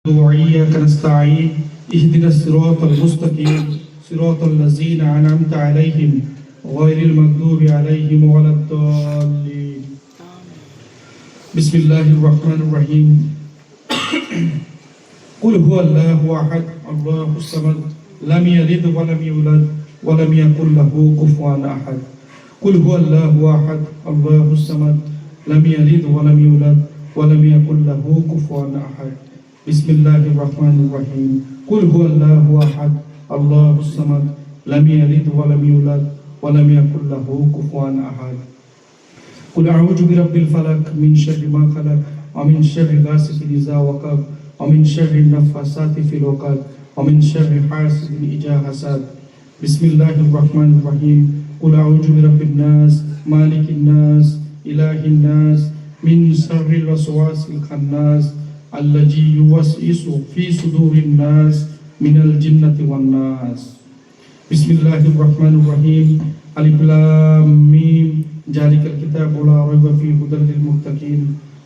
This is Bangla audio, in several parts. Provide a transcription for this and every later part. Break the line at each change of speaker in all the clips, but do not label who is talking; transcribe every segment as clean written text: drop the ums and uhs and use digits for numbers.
وإياك نستعين اهدنا الصراط المستقيم صراط الذين أنعمت عليهم غير المغضوب عليهم ولا الضالين بسم الله الرحمن الرحيم قل هو الله أحد الله الصمد لم يلد ولم يولد ولم يكن له كفوا أحد قل هو الله أحد الله الصمد لم يلد ولم يولد ولم يكن له كفوا أحد بسم الله الرحمن الرحيم قل هو الله أحد الله الصمد لم يلد ولم يولد ولم يكن له كفوا أحد قل أعوذ برب الفلق من شر ما خلق ومن شر غاسق إذا وقب ومن شر النفاثات في العقد ومن شر حاسد إذا حسد بسم الله الرحمن الرحيم قل أعوذ برب الناس مالك الناس إله الناس من شر الوسواس الخناس الذي يوسوس في صدور الناس من الجنة والناس بسم الله الرحمن الرحيم ألف لام ميم ذلك الكتاب لا ريب فيه هدى للمتقين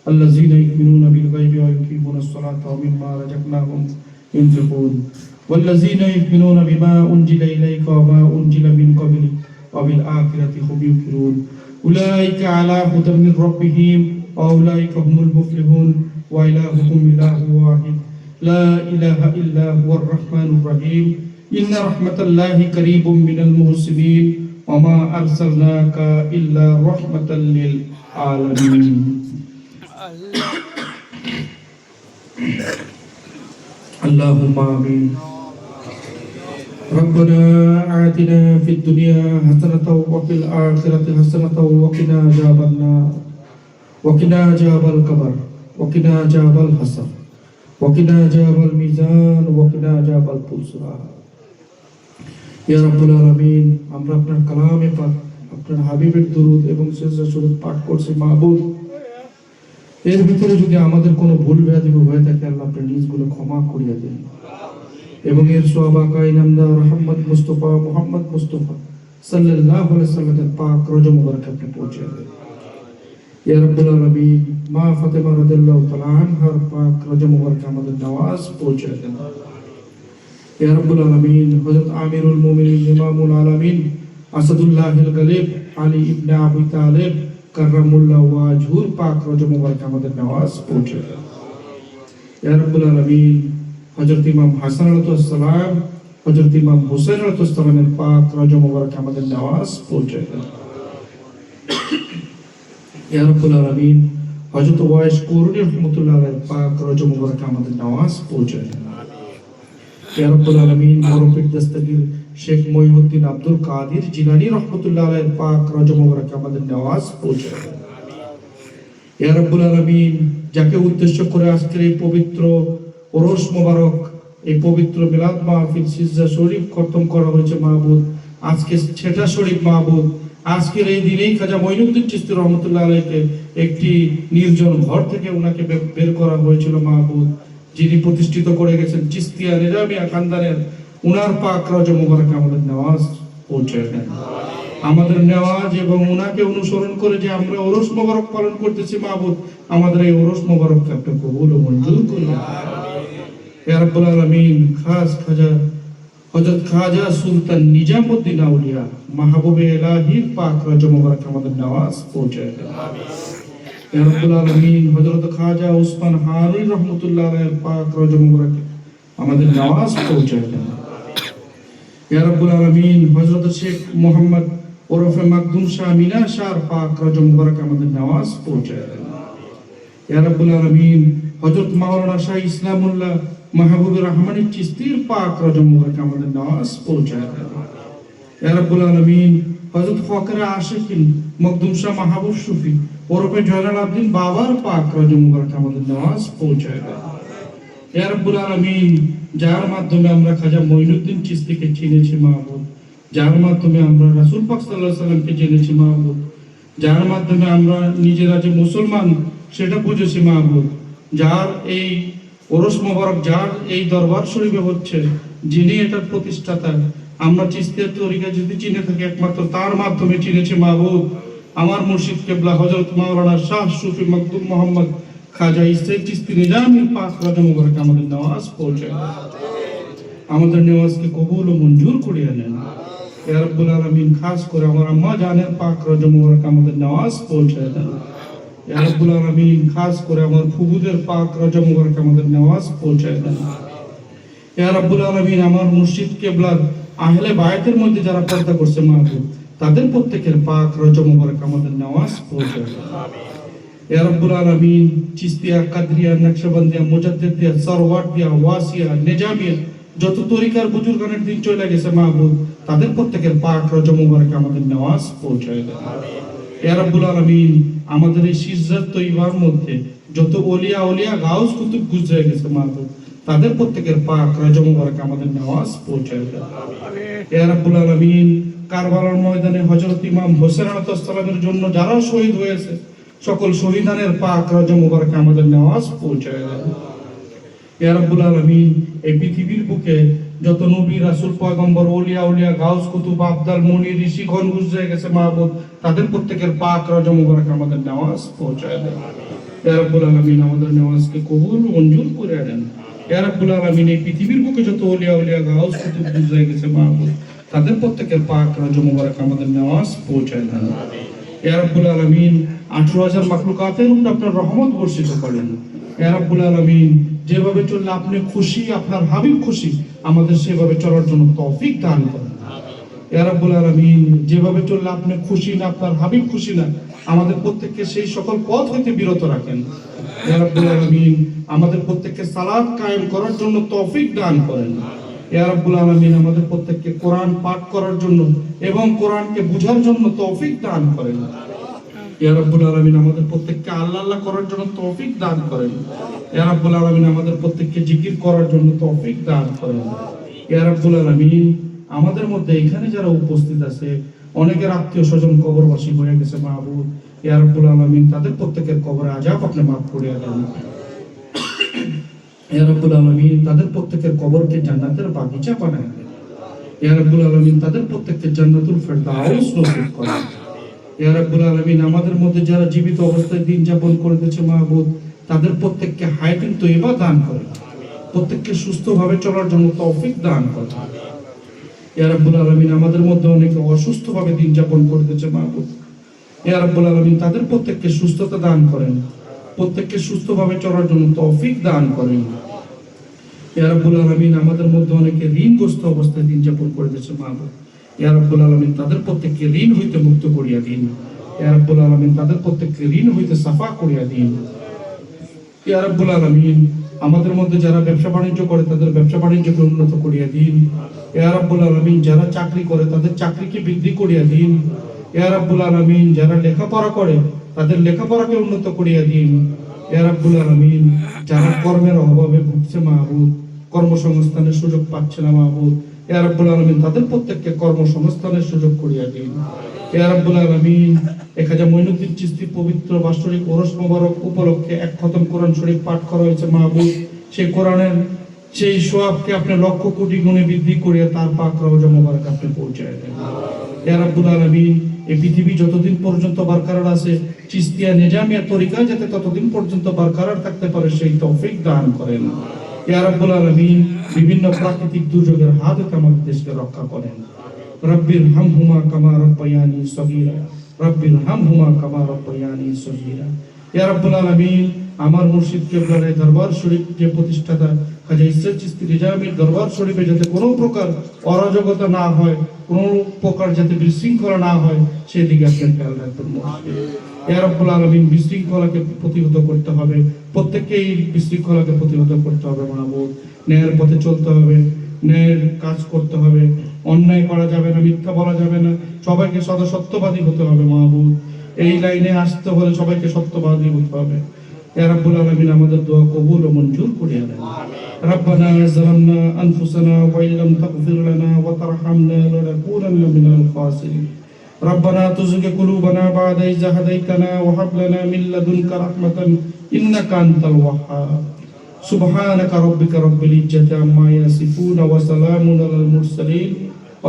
الذين يؤمنون بالغيب ويقيمون الصلاة ومما رزقناهم ينفقون والذين يؤمنون بما أنزل إليك وما أنزل من قبلك وبالآخرة هم يوقنون أولئك على هدى من ربهم وأولئك هم المفلحون وإلهكم إله واحد لا إله إلا هو الرحمن الرحيم إن رحمة الله قريب من المحسنين وما أرسلناك إلا رحمة للعالمين اللهم آمين ربنا آتنا في الدنيا حسنة وفي الآخرة حسنة وقنا عذاب النار وقنا عذاب القبر وقنا عذاب الحسر وقنا عذاب الميزان وقنا عذاب البصرى ইয়া রাব্বুল আলামিন আমরা আপনার কালামে পাক আপনার হাবিবের দরুদ এবং সিজদা শরীফ পাঠ করছি মাহবুব এর ভিতরে যদি আমাদের কোনো ভুল ভ্রান্তি হয়ে থাকে আল্লাহ আপনি নিজগুলো ক্ষমা করিয়া দেন এবং এর সওয়াব ইনামদার মুহাম্মদ মুস্তাফা সাল্লাল্লাহু আলাইহি ওয়াসাল্লামের পাক রওজা মুবারক আপনি পৌঁছে দেন ইয়া রাব্বুল আলামিন মা ফাতেমা রাদিয়াল্লাহু তাআলা আনহার পাক রওজা মুবারক আমাদের নামাজ পৌঁছে দেন ইয়া রাব্বুল আলামিন হযরত আমিরুল মুমিনিন ইমামুল আলামিন আসাদুল্লাহিল গালিব আলী ইবনে আবু তালেব কাররামুল্লাহু ওয়াজহুর পাক রওজা মুবারক আমাদের নামাজ পৌঁছে দেন ইয়া রাব্বুল আলামিন হযরত ইমাম হাসান আলাইহিস সালাম হযরত ইমাম হুসাইন আলাইহিস সালামের পাক রওজা মুবারক আমাদের নামাজ পৌঁছে দেন ইয়া রাব্বুল আলামিন হযরত ওয়াইস কুরনি রাহমাতুল্লাহ আলাইহি পাক রওজা মুবারক আমাদের নামাজ পৌঁছে দেন ইয়া রাব্বুল আলামিন মুরব্বিদ দস্তগীর শেখ মঈনুদ্দিন আব্দুল কাদের জিলানী রাহমাতুল্লাহ আলাইহি পাক রওজা মুবারক আমাদের নামাজ পৌঁছে দেন ইয়া রাব্বুল আলামিন যাকে উদ্দেশ্য করে আজকের এই পবিত্র ওরস মোবারক এই পবিত্র মিলাদ মাহফিল সিজদা শরীফ খতম করা হয়েছে মাহবুব আজকে ছেটা শরীফ মাহবুব আজকের এই দিনেই খাজা মঈনুদ্দিন চিশতি রহমাতুল্লাহ আলাইহিকে একটি নির্জন ঘর থেকে ওনাকে বের করা হয়েছিল মাহবুব যিনি প্রতিষ্ঠিত করে গেছেন চিশতিয়া নিজামিয়া খানদানের উনার পাক রওজা মুবারক আমাদের নামাজ পৌঁছে দেন আমাদের নেওয়াজ এবং ওনাকে অনুসরণ করে যে আমরা ওরস মোবারক পালন করতেছি মাহবুব আমাদের এই ওরস মোবারককে আপনি কবুল ও মঞ্জুর করুন ইয়া রাব্বুল আলামিন খাস খাজা হযরত খাজা সুলতান নিজামউদ্দিন আউলিয়া মাহবুবে ইলাহির পাক রওজা মুবারক আমাদের নামাজ পৌঁছে দেন ইয়া রাব্বুল আলামিন হযরত খাজা উসমান হারুন রাহমাতুল্লাহ আলাইহির পাক রওজা মুবারক আমাদের নামাজ পৌঁছে দেন ইয়া রাব্বুল আলামিন হযরত শেখ মোহাম্মদ ওরফে মাকদুম শাহ মিনা শাহর পাক রওজা মুবারক আমাদের নামাজ পৌঁছে দেন ইয়া রাব্বুল আলামিন হযরত মাওলানা শাহ ইসলামুল্লাহ মাহবুবুর রহমান চিশতির পাক রওজা মুবারক আমাদের নামাজ পৌঁছে দেন ইয়া রাব্বুল আলামিন হযরত ফকরে আশিকিন মাকদুম শাহ মাহবুব সুফি ওরফে জয়নাল আবদিন বাবার পাক রওজা মুবারক আমাদের নামাজ পৌঁছে দেন ইয়া রাব্বুল আলামিন যার মাধ্যমে আমরা খাজা মঈনুদ্দিন চিশতিকে চিনেছি মাহবুব যার মাধ্যমে আমরা রাসূল পাক সাল্লাল্লাহু আলাইহি সাল্লামকে জেনেছি মাহবুব যার মাধ্যমে আমরা নিজেরা যে মুসলমান সেটা বুঝেছি মাহবুব যার এই ওরস মোবারক যার এই দরবার শরীফে হচ্ছে যিনি এটার প্রতিষ্ঠাতা আমরা চিশতিয়া তরিকা যদি চিনে থাকি একমাত্র তার মাধ্যমে চিনেছি মাহবুব আমার মুর্শিদ কিবলা হযরত মাওলানা শাহ সুফি মাকদুম মোহাম্মদ খাজা ইসরাইল চিশতি নিজামীর পাক রওজা মুবারকে আমাদের নামাজ পৌঁছায় দেন। আমাদের নামাজকে কবুল ও মঞ্জুর করিয়া নেন। ইয়া রাব্বুল আলামিন, খাস করে আমার আম্মা জানের পাক রওজা মুবারকে আমাদের নামাজ পৌঁছায় দেন। ইয়া রাব্বুল আলামিন, খাস করে আমার ফুফুদের পাক রওজা মুবারকে আমাদের নামাজ পৌঁছায় দেন। ইয়া রাব্বুল আলামিন, আমার মুর্শিদ কিবলার আহলে বায়াতের মধ্যে যারা পর্দা করছে মাহবুব, তাদের প্রত্যেকের পাক রওজা মুবারকে আমাদের নামাজ পৌঁছায় দেন। ইয়া রাব্বুল আলামিন, চিশতিয়া, কাদরিয়া, নকশবন্দিয়া, মুজাদ্দিদিয়া, সরওয়ার্দিয়া, ওয়াসিয়া, নিজামিয়া, যত তরিকার বুজুর্গানের দিন চলে গেছে মাহবুব, তাদের প্রত্যেকের পাক রওজা মুবারকে আমাদের নামাজ পৌঁছায় দেন। ইয়া রাব্বুল আলামিন, আমাদের এই সিজদাত তৈবার মধ্যে যত ওলিয়া গাউস কুতুব গুজরে গেছে মাহবুব, তাদের প্রত্যেকের পাক রওজা মুবারকে আমাদের নামাজ পৌঁছায় দেন। ইয়া রাব্বুল আলামিন, কারবালার ময়দানে হযরত ইমাম হোসেন আলাইহিস সালামের জন্য যারা শহীদ হয়েছে, সকল শহীদানের পাক রওজা মুবারকে আমাদের নামাজ পৌঁছায় দেন। ইয়া রাব্বুল আলামিন, এই পৃথিবীর বুকে যত নবী, রাসূল, পয়গম্বর, ওলিয়া গাউস কুতুব, আবদাল, মুনি, ঋষিগণ গুজরে গেছে মাহবুব, তাদের প্রত্যেকের পাক রওজা মুবারকে আমাদের নামাজ পৌঁছায় দেন। ইয়া রাব্বুল আলামিন, আমাদের নামাজকে কবুল মঞ্জুর করে দেন। ইয়া রাব্বুল আলামিন, এই পৃথিবীর বুকে যত ওলিয়া গাউস কুতুব গুজরে গেছে মাহবুব, তাদের প্রত্যেকের পাক রওজা মুবারকে আমাদের নামাজ পৌঁছায় দেন। ইয়া রাব্বুল আলামিন, 18,000 মাখলুকাতের উপর আপনার রহমত বর্ষিত করেন। ইয়া রাব্বুল আলামিন, যেভাবে চললে আপনি খুশি, আপনার হাবিব খুশি, আমাদের সেভাবে চলার জন্য তৌফিক দান করেন। ইয়া রাব্বুল আলামিন, যেভাবে চললে আপনি খুশি না, আপনার হাবিব খুশি না, আমাদের প্রত্যেককে সেই সকল পথ হইতে বিরত রাখেন। ইয়া রাব্বুল আলামিন, আমাদের প্রত্যেককে সালাত কায়েম করার জন্য তৌফিক দান করেন। ইয়া রাব্বুল আলামিন, আমাদের প্রত্যেককে কোরআন পাঠ করার জন্য এবং কোরআনকে বুঝার জন্য তৌফিক দান করেন। ইয়া রাব্বুল আলামিন, আমাদের প্রত্যেককে আল্লাহ করার জন্য তৌফিক দান করেন। ইয়া রাব্বুল আলামিন, আমাদের প্রত্যেককে জিকির করার জন্য তৌফিক দান করেন। ইয়া রাব্বুল আলামিন, আমাদের মধ্যে এখানে যারা উপস্থিত আছে, অনেকের আত্মীয় স্বজন কবরবাসী হয়ে গেছে মাহবুব, ইয়া রাব্বুল আলামিন, তাদের প্রত্যেকের কবরে আযাব আপনি মাফ করে দেন। ইয়া রাব্বুল আলামিন, তাদের প্রত্যেকের কবরকে জান্নাতের বাগিচা বানায় দেন। ইয়া রাব্বুল আলামিন, তাদের প্রত্যেককে জান্নাতুল ফেরদাউস নসিব করেন। ইয়া রাব্বুল আলামিন, আমাদের মধ্যে যারা জীবিত অবস্থায় দিন যাপন করেছে মাহবুব, তাদের প্রত্যেককে হায়াতুন তয়্যিবা দান করেন, প্রত্যেককে সুস্থভাবে চলার জন্য তৌফিক দান করেন। ইয়া রাব্বুল আলামিন, আমাদের মধ্যে অনেকে অসুস্থভাবে দিন যাপন করেছে মাহবুব, ইয়া রাব্বুল আলামিন, তাদের প্রত্যেককে সুস্থতা দান করেন, প্রত্যেককে সুস্থভাবে চলার জন্য তৌফিক দান করেন। ইয়া রাব্বুল আলামিন, আমাদের মধ্যে অনেকে ঋণগ্রস্ত অবস্থায় দিন যাপন করেছে মাহবুব, ইয়া রাব্বুল আলামিন, তাদের প্রত্যেককে ঋণ হইতে মুক্ত করিয়া দিন। ইয়া রাব্বুল আলামিন, তাদের প্রত্যেককে ঋণ হইতে সাফা করিয়া দিন। ইয়া রাব্বুল আলামিন, আমাদের মধ্যে যারা ব্যবসা বাণিজ্য করে, তাদের ব্যবসা বাণিজ্যকে উন্নত করিয়া দিন। ইয়া রাব্বুল আলামিন, যারা চাকরি করে, তাদের চাকরিকে বৃদ্ধি করিয়া দিন। ইয়া রাব্বুল আলামিন, যারা লেখাপড়া করে, তাদের লেখাপড়াকে উন্নত করিয়া দিন। ইয়া রাব্বুল আলামিন, যারা কর্মের অভাবে ভুগছে মাহবুব, কর্মসংস্থানের সুযোগ পাচ্ছে না মাহবুব, ইয়া রাব্বুল আলামিন, তাদের প্রত্যেককে কর্মসংস্থানের সুযোগ করিয়া দিন। ইয়া রাব্বুল আলামিন, খাজা মঈনুদ্দিন চিশতি পবিত্র বাৎসরিক ওরস মোবারক উপলক্ষে 1 খতম কোরআন শরীফ পাঠ করা হয়েছে মাহবুব, সেই কোরআনের সেই সওয়াবকে আপনি লক্ষ কোটি গুণে বৃদ্ধি করিয়া তার পাক রওজা মোবারক আপনি পৌঁছায় দেন। ইয়া রাব্বুল আলামিন, এই পৃথিবী যতদিন পর্যন্ত বরকরার আছে, চিশতিয়া নিজামিয়া তরিকা যাতে ততদিন পর্যন্ত বরকরার থাকতে পারে, সেই তৌফিক দান করেন। ইয়া রাব্বুল আলামিন, বিভিন্ন প্রাকৃতিক দুর্যোগের হাত থেকে আমাদের দেশকে রক্ষা করেন। রব্বির হামহুমা কামা রাব্বায়ানি সগীরা, রব্বির হামহুমা কামা রাব্বায়ানি সগীরা। ইয়া রাব্বুল আলামিন, আমার মুর্শিদ কিবলার এই দরবার শরীফ যে প্রতিষ্ঠাতা খাজা ইসরাত চিশতি নিজামীর দরবার শরীফে যাতে কোনো প্রকার অরাজকতা না হয়, কোনো প্রকার যাতে বিশৃঙ্খলা না হয়, সেদিকে আপনি খেয়াল রাখবেন মুর্শিদ। ইয়া রাব্বুল আলামিন, বিশৃঙ্খলাকে প্রতিহত করতে হবে, প্রত্যেককে এই বিশৃঙ্খলাকে প্রতিহত করতে হবে মাহবুব। ন্যায়ের পথে চলতে হবে, ন্যায়ের কাজ করতে হবে, অন্যায় করা যাবে না, মিথ্যা বলা যাবে না, সবাইকে সদা সত্যবাদী হতে হবে মাহবুব। এই লাইনে আসতে হলে সবাইকে সত্যবাদী হতে হবে। ইয়া রাব্বুল আলামিন, আমাদের দোয়া কবুল ও মঞ্জুর করিয়া দেন। রব্বানা যালামনা আনফুসানা ওয়া ইল্লাম তাগফির লানা ওয়া তারহামনা লানাকুনান্না মিনাল খাসিরিন। রব্বানা তুযিগ কুলুবানা বা'দা ইয হাদাইতানা ওয়া হাব লানা মিন লাদুনকা রাহমাতান ইন্নাকা আনতাল ওয়াহ্হাব। সুবহানাকা রাব্বিকা রাব্বিল ইজ্জাতি আম্মা ইয়াসিফুন ওয়া সালামুন আলাল মুরসালিন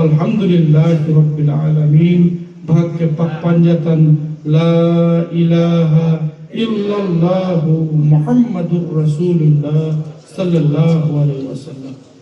আলহামদুলিল্লাহি রাব্বিল আলামিন। ভাগ্যে পাক পাঞ্জাতন লা ইলাহা ইল্লাল্লাহু মুহাম্মাদুর রাসূলুল্লাহ সাল্লাল্লাহু আলাইহি ওয়াসাল্লাম।